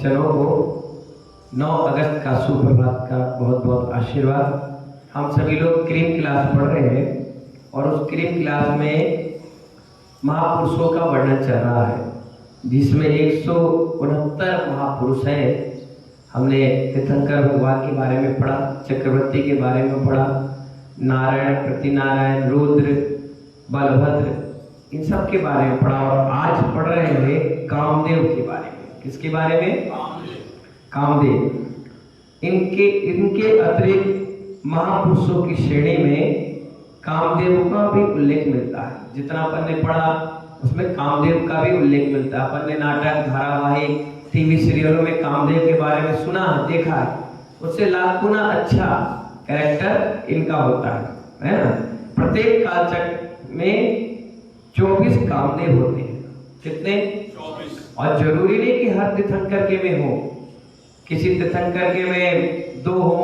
भक्तजनों को 9 अगस्त का सुप्रभात का बहुत बहुत आशीर्वाद। हम सभी लोग क्रीम क्लास पढ़ रहे हैं और उस क्रीम क्लास में महापुरुषों का वर्णन चल रहा है, जिसमें 169 महापुरुष हैं। हमने तीर्थंकर भगवान के बारे में पढ़ा, चक्रवर्ती के बारे में पढ़ा, नारायण, प्रतिनारायण, रुद्र, बलभद्र, इन सब के बारे में पढ़ा। और आज पढ़ रहे हैं कामदेव के बारे में। किसके बारे में? कामदेव। इनके अतिरिक्त महापुरुषों की श्रेणी में कामदेव का भी उल्लेख मिलता है। जितना अपन ने पढ़ा उसमें कामदेव का भी उल्लेख मिलता है। अपन ने नाटक, धारावाहिक, टीवी सीरियलों में कामदेव के बारे में सुना है, देखा है। उससे लाख गुना अच्छा कैरेक्टर इनका होता है ना। प्रत्येक कालचक्र में 24 कामदेव होते हैं। कितने? 24। और जरूरी नहीं कि हर तीर्थंकर के में हो, किसी तीर्थंकर के में 2 हो,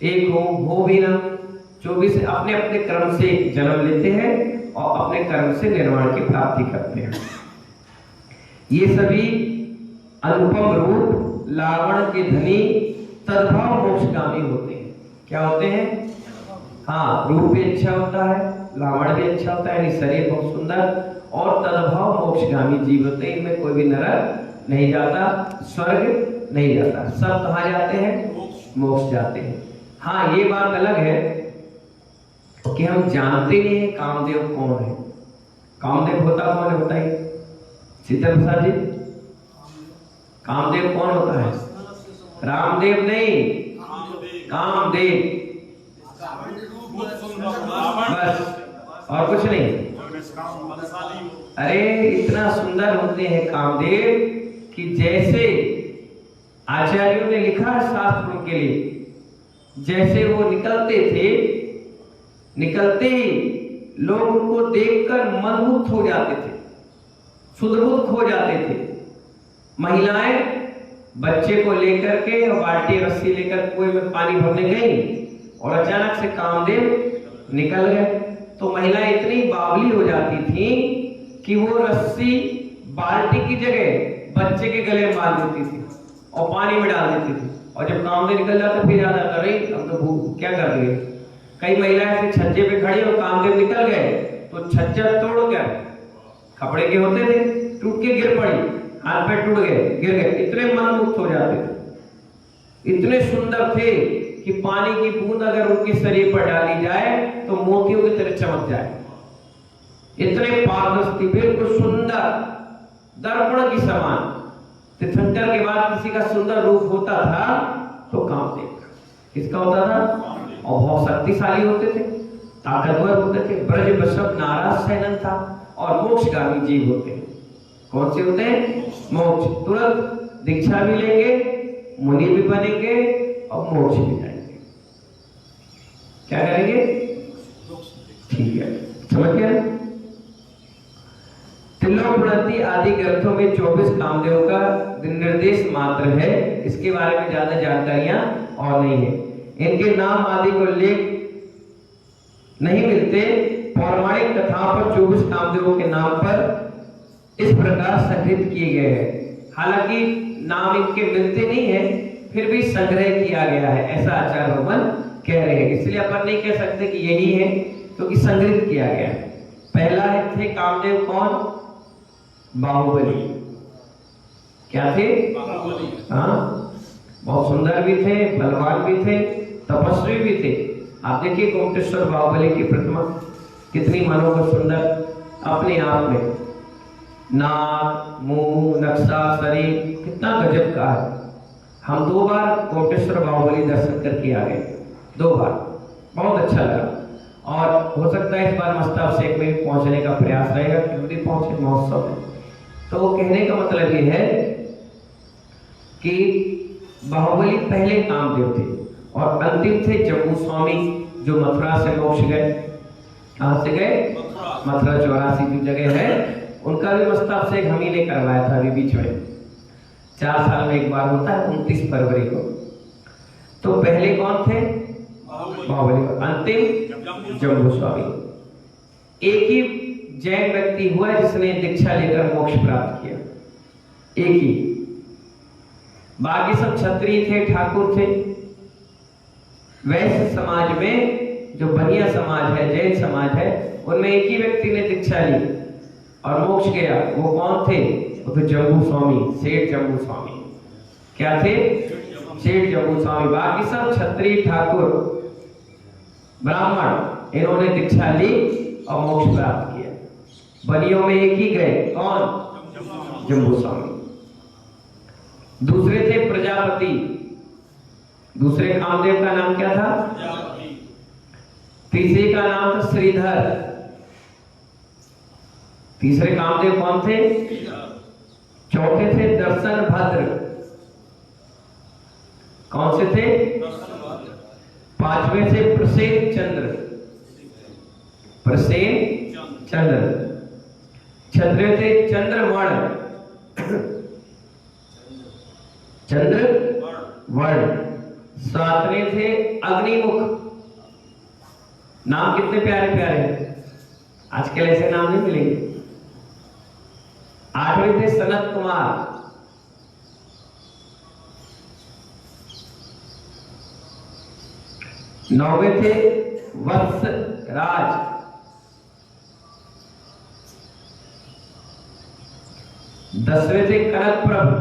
1 हो भी ना। 24 अपने अपने कर्म से जन्म लेते हैं और अपने कर्म से निर्वाण की प्राप्ति करते हैं। ये सभी अनुपम रूप, लावण के धनी, तद्भाव मोक्षगामी होते हैं। क्या होते हैं? हाँ, रूप भी अच्छा होता है, लावण भी अच्छा होता है, शरीर बहुत सुंदर, और तद्भाव मोक्षगामी जीव होते हैं। इनमें कोई भी नरक नहीं जाता, स्वर्ग नहीं जाता, सब कहाँ जाते हैं? मोक्ष जाते हैं। हाँ, ये बात अलग है कि हम जानते नहीं है कामदेव कौन है। कामदेव होता कौन है बताइए? सीता प्रसाद जी, कामदेव कौन होता है? रामदेव नहीं, कामदेव, बस, और कुछ नहीं। अरे इतना सुंदर होते हैं कामदेव कि जैसे आचार्यों ने लिखा है शास्त्रों के लिए, जैसे वो निकलते थे, निकलते ही लोग उनको देखकर मनमुग्ध हो जाते थे, सुधबुद्ध हो जाते थे। महिलाएं बच्चे को लेकर के और बाल्टी रस्सी लेकर कुएं में पानी भरने गई और अचानक से कामदेव निकल गए। तो महिलाएं इतनी बावली हो जाती थी कि वो रस्सी बाल्टी की जगह बच्चे के गले में बांध देती थी और पानी में डाल देती थी। और जब कामदेव निकल जाता फिर याद आता, अरे अब तो भूख क्या कर रही है। कई महिलाएं ऐसे छज्जे पे खड़ी और कामदेव निकल गए तो छज्जा तोड़कर, कपड़े के होते थे, टूट के गिर पड़ी, हाथ पैर टूट गए, गिर गए। इतने मनमुक्त हो जाते थे, इतने सुंदर थे कि पानी की बूंद अगर उनके शरीर पर डाली जाए तो मोतियों की तरह चमक जाए। इतने पारदर्शी, बिल्कुल सुंदर, दर्पण की समान। तीर्थंकर के बाद किसी का सुंदर रूप होता था तो कामदेव का। किसका होता था? और बहुत शक्तिशाली होते थे, ताकतवर होते थे, ब्रज बसव नाराज सैनन था, और मोक्षगामी जीव होते हैं। कौन से होते हैं? मोक्ष। तुरंत दीक्षा भी लेंगे, मुनि भी बनेंगे और मोक्ष भी जाएंगे। क्या करेंगे? ठीक है, समझ गए? त्रिलोकप्रणति आदि ग्रंथों में 24 कामदेव का निर्देश मात्र है। इसके बारे में ज्यादा जानकारियां और नहीं है। इनके नाम आदि को लेख नहीं मिलते। पौराणिक कथाओं पर 24 कामदेवों के नाम पर इस प्रकार संग्रहित किए गए हैं। हालांकि नाम इनके मिलते नहीं है, फिर भी संग्रह किया गया है, ऐसा आचार्य भगवान कह रहे हैं। इसलिए अपन नहीं कह सकते कि यही है, क्योंकि संग्रहित किया गया है। पहला है थे कामदेव कौन? बाहुबली। क्या थे? हाँ, बहुत सुंदर भी थे, बलवान भी थे, तपस्वी भी थे। आप देखिए गोमटेश्वर बाहुबली की प्रतिमा कितनी मनोहर सुंदर अपने आप में, नाक, मुंह, नक्शा, शरीर कितना गजब का है। हम 2 बार गोमटेश्वर बाहुबली दर्शन करके आ गए, 2 बार, बहुत अच्छा लगा। और हो सकता है इस बार मस्ताभिषेक में भी पहुंचने का प्रयास रहेगा, जल्दी पहुंचे महोत्सव में। तो कहने का मतलब ये है कि बाहुबली पहले कामदेव थे और अंतिम थे जम्बू स्वामी, जो मथुरा से मोक्ष गए। कहां से गए? मथुरा 84 की जगह है। उनका भी मस्ताभिषेक हम ही ने करवाया था अभी बीच में, 4 साल में एक बार होता है, 29 फरवरी को। तो पहले कौन थे? बाहुबली। अंतिम जम्बू स्वामी। एक ही जैन व्यक्ति हुआ जिसने दीक्षा लेकर मोक्ष प्राप्त किया, एक ही। बाकी सब क्षत्रिय थे, ठाकुर थे। वैश्य समाज में जो बनिया समाज है, जैन समाज है, उनमें एक ही व्यक्ति ने दीक्षा ली और मोक्ष गया। वो कौन थे? वो थे जम्बू स्वामी, सेठ जम्बू स्वामी। क्या थे? सेठ जम्बू स्वामी। बाकी सब क्षत्रिय, ठाकुर, ब्राह्मण, इन्होंने दीक्षा ली और मोक्ष प्राप्त किया। बनियों में एक ही गए, कौन? जम्बू स्वामी। दूसरे थे प्रजापति। दूसरे कामदेव का नाम क्या था? तीसरे का नाम था श्रीधर। तीसरे कामदेव कौन थे? चौथे थे दर्शन भद्र। कौन से थे? पांचवें थे प्रसेन चंद्र। प्रसेन चंद्र। छठवें थे चंद्रवर्ण। चंद्रवर्ण। सातवें थे अग्निमुख। नाम कितने प्यारे प्यारे हैं, आजकल ऐसे नाम नहीं मिलेंगे। आठवें थे सनत कुमार। नौवें थे वत्स राज। दसवें थे कनक प्रभु।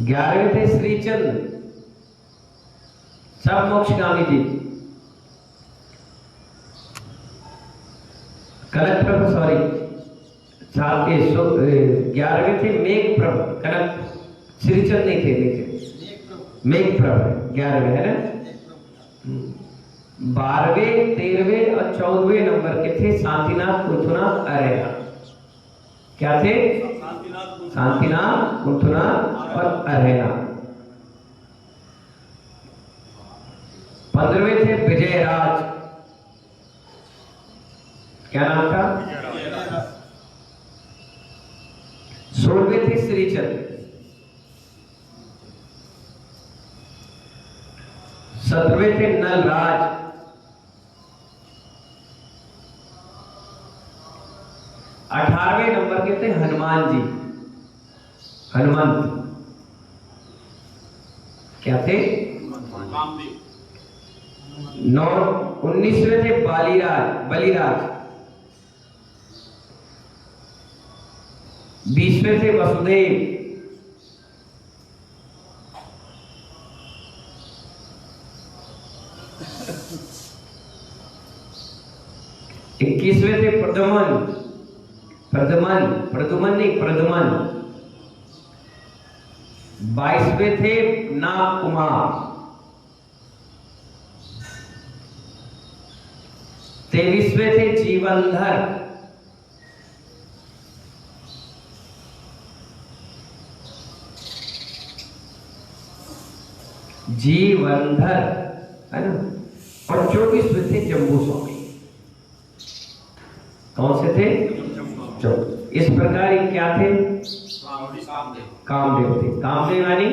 11वें थे श्रीचंद्र। सब मोक्षगामी जी। कनक प्रभु, सॉरी, 11वें थे मेघ प्रभु। कनक, श्रीचंद्र नहीं थे, मेघ प्रभु 11वें है ना। 12वें, 13वें और 14वें नंबर के थे शांतिनाथ, कुंथुनाथ, अरेना। क्या थे? शांतिनाथ, कुंथुनाथ और अरेना। 15वें थे विजयराज। क्या नाम था? 16वें थे श्रीचंद्र। 17वें थे नलराज। 18वें नंबर के थे हनुमान जी, हनुमंत। क्या थे? 19वें थे बलिराज। 20वें थे वसुदेव। 21वें थे प्रद्युमन। 22वें थे नाग कुमार। 23वें थे जीवनधर। 'जीवनधर' है ना। और 24वें थे जम्बू स्वामी। कौन से थे? इस प्रकार ये क्या थे? कामदेव थे। कामदेव यानी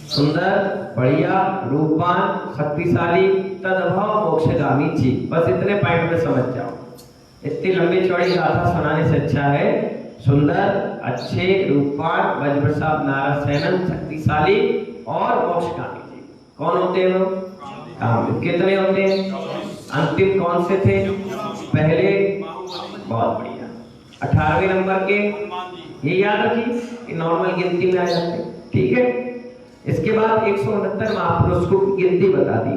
सुंदर, बढ़िया, रूपवान, शक्तिशाली, तदभाव, मोक्षगामी चीज। बस इतने पॉइंट में समझ जाओ। इतनी लंबी चौड़ी गाथा सुनाने से अच्छा है सुंदर, अच्छे, रूपवान, वज्रप्रसाद, नारायण, शक्तिशाली और मोक्षगामी जी। कौन होते हैं वो? कामदेव। कितने होते हैं? अंतिम कौन से थे? पहले, बहुत बढ़िया, 18वें नंबर के। ये याद रखिए कि नॉर्मल गिनती में आ जाते हैं, ठीक है। इसके बाद 169 महापुरुष को गिनती बता दी।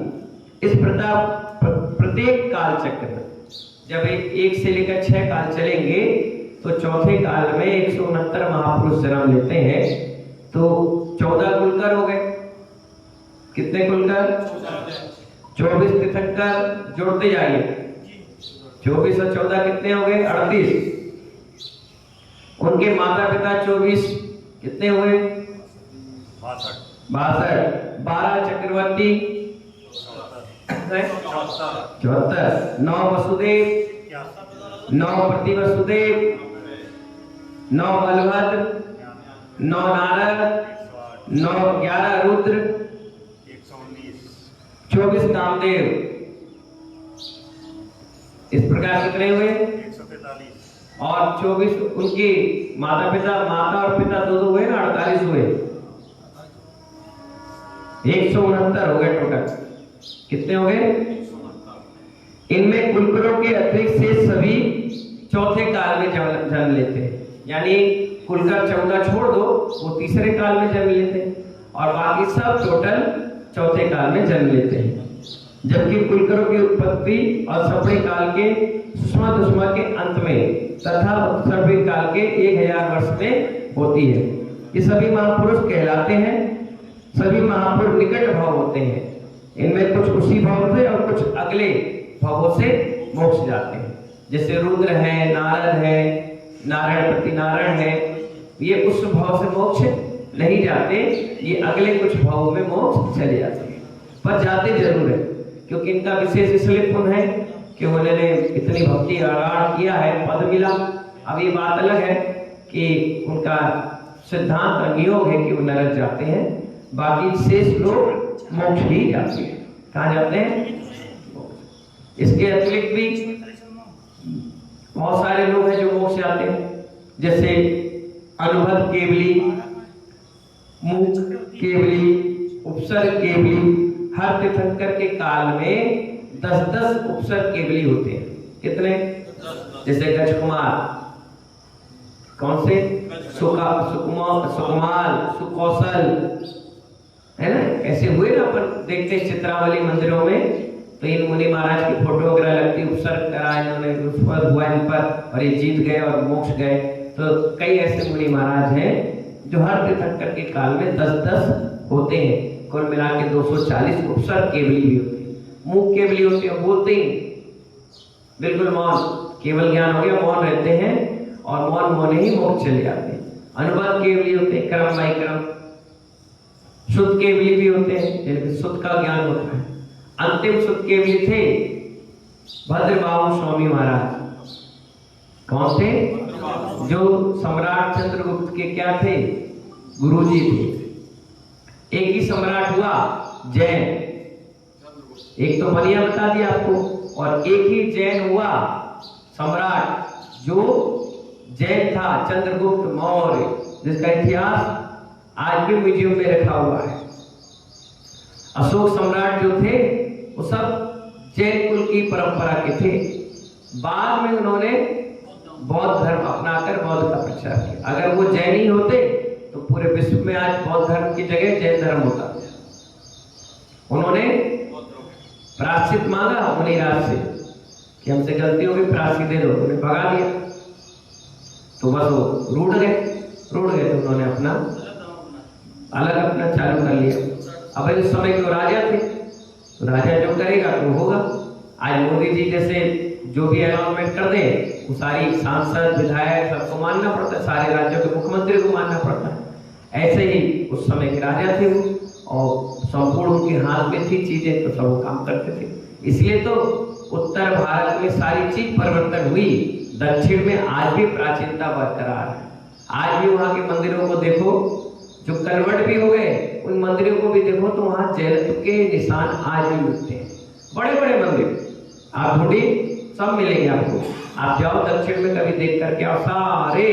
इस प्रत्येक काल चक्र में जब 1 से लेकर 6 काल चलेंगे तो चौथे काल में 169 महापुरुष जन्म लेते हैं। तो 14 कुलकर हो गए। कितने कुलकर? 24 तीर्थंकर, जोड़ते जाइए। 24 और 14 कितने हो गए? 38। उनके माता पिता 24, कितने हुए? 62। 12 चक्रवर्ती, 74। 9 वसुदेव, 9 प्रतिवसुदेव, 9 बलभद्र, 9 नारद, 9 11 रुद्र, 24 कामदेव। इस प्रकार कितने हुए? और 24 उनके माता और पिता दो हुए ना, 48 हुए, 169 हो गए टोटल। कितने हो गए? इनमें कुलकरों के अतिरिक्त से सभी चौथे काल में जन्म लेते हैं, यानी कुलकर 14 छोड़ दो, वो तीसरे काल में जन्म लेते हैं, और बाकी सब टोटल चौथे काल में जन्म लेते हैं। जबकि कुलकरों की उत्पत्ति और सपड़े काल के सुषमा के अंत में तथा उत्सर्वी काल के 1000 वर्ष में होती है। ये सभी महापुरुष कहलाते हैं। सभी महापुरुष निकट भाव होते हैं। इनमें कुछ उसी भाव से और कुछ अगले भावों से मोक्ष जाते हैं। जैसे रुद्र है, नारद है, नारायण प्रति नारायण है, ये उस भाव से मोक्ष नहीं जाते, ये अगले कुछ भावों में मोक्ष चले जाते हैं, पर जाते जरूर है, क्योंकि इनका विशेष इसलिए पुण्य है कि उन्होंने इतनी भक्ति आगाढ़ किया है, पद मिला। अब ये बात अलग है कि उनका सिद्धांत और नियोग है कि वो नरक जाते हैं, बाकी शेष लोग मोक्ष ही जाते हैं। कहाँ जाते हैं? इसके अतिरिक्त भी बहुत सारे लोग हैं जो मोक्ष जाते हैं, जैसे अनुभव केवली, मूक केवली, उपसर्ग केवली। हर तीर्थंकर के काल में 10-10 उपसर्ग केवली होते हैं। कितने? जैसे गजकुमार, कौन से? सुकुमार, सुकौशल, है ना? ऐसे हुए ना, अपन देखते हैं चित्रावली मंदिरों में, तो इन मुनि महाराज की फोटो वगैरह लगती, उपसर्ग करा इन्होंने, हुआ इन पर, और ये जीत गए और मोक्ष गए। तो कई ऐसे मुनि महाराज हैं जो हर तीर्थंकर के काल में 10-10 होते हैं। कुल मिला के 240 उपसर्ग केवली भी होते हैं। मुख केवली होते हैं, बोलते ही बिल्कुल मौन, केवल ज्ञान हो गया, मौन रहते हैं और मौन ही मोक्ष चले जाते हैं। अनुवाद केवली होते हैं, क्रम बाई क्रम। शुद्ध केवली भी होते हैं, जिनके शुद्ध का ज्ञान होता है। अंतिम शुद्ध केवली थे भद्रबाहु स्वामी महाराज। कौन थे? जो सम्राट चंद्रगुप्त के क्या थे? गुरुजी थे। एक ही सम्राट हुआ जैन, एक तो बनिया बता दिया आपको, और एक ही जैन हुआ सम्राट जो जैन था, चंद्रगुप्त मौर्य, जिसका इतिहास आज भी म्यूजियम में रखा हुआ है। अशोक सम्राट जो थे वो सब जैन कुल की परंपरा के थे। बाद में उन्होंने बौद्ध धर्म अपनाकर बौद्ध का प्रचार किया। अगर वो जैन ही होते तो पूरे विश्व में आज बौद्ध धर्म की जगह जैन धर्म होता। उन्होंने प्रायश्चित मांगा मुनिराज से कि हमसे गलती हो गई, प्रायश्चित दे दो, उन्हें भगा दिया। तो बस वो रूठ गए तो उन्होंने अपना चालू कर लिया। अब इस समय के राजा थे, तो राजा जो करेगा तो होगा। आज मोदी जी जैसे जो भी अनाउंसमेंट कर दे, वो सारी सांसद विधायक सबको मानना पड़ता है, सारे राज्यों के मुख्यमंत्री को मानना पड़ता है। ऐसे ही उस समय के राजा थे वो, और संपूर्ण उनके हाथ में थी चीजें, तो सब काम करते थे। इसलिए तो उत्तर भारत में सारी चीज परिवर्तन हुई, दक्षिण में आज भी प्राचीनता बरकरार है। आज भी वहां के मंदिरों को देखो, जो कन्वर्ट भी हो गए, उन मंदिरों को भी देखो तो वहां जैनत्व के निशान आज भी मिलते हैं। बड़े बड़े मंदिर आप ढूंढी, सब मिलेंगे आपको। आप जाओ दक्षिण में कभी देख करके आओ सारे।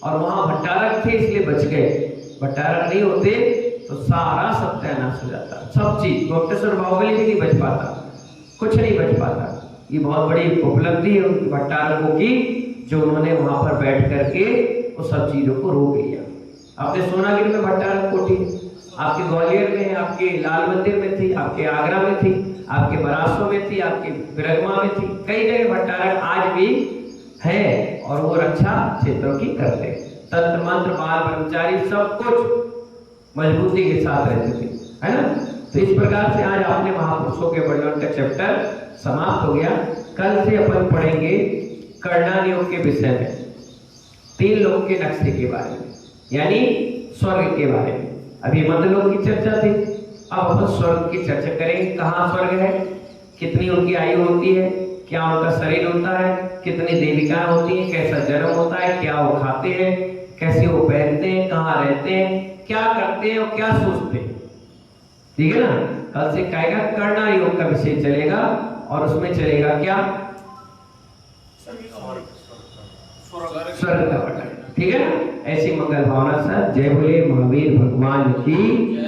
और वहां भट्टारक थे इसलिए बच गए, भट्टारक नहीं होते तो सारा सत्यानाश हो जाता। सब चीज डॉक्टर बाहुबली भी नहीं बच पाता, कुछ नहीं बच पाता। ये बहुत बड़ी उपलब्धि है उनकी भट्टारकों की, जो उन्होंने वहां पर बैठ करके वो सब चीजों को रोक लिया। आपने सोनागिरी में भट्टारक कोठी, आपके ग्वालियर में, आपके लाल मंदिर में थी, आपके आगरा में थी, आपके बरासों में थी, आपके बिरगमा में थी, कई जगह भट्टारक आज भी है, और वो रक्षा क्षेत्रों की करते। तंत्र मंत्र बाल ब्रह्मचारी सब कुछ मजबूती के साथ रहते थे, है ना। तो इस प्रकार से आज अपने महापुरुषों के वर्णन का चैप्टर समाप्त हो गया। कल से अपन पढ़ेंगे कर्णन योग के विषय में, 3 लोग के नक्शे के बारे में, यानी स्वर्ग के बारे में। अभी मध्यलोक की चर्चा थी, अब अपन स्वर्ग की चर्चा करेंगे। कहाँ स्वर्ग है, कितनी उनकी आयु होती है, क्या उनका शरीर होता है, कितनी देविकाएं होती हैं, कैसा जन्म होता है, क्या वो खाते हैं, कैसे वो पहनते हैं, कहाँ रहते हैं, क्या करते हैं और क्या सोचते हैं। ठीक है ना। कल से कहेगा कर्णा योग का विषय चलेगा, और उसमें चलेगा क्या, स्वर्ग का पटल। ठीक है ना? ऐसी मंगल भावना सर। जय बोले महावीर भगवान की।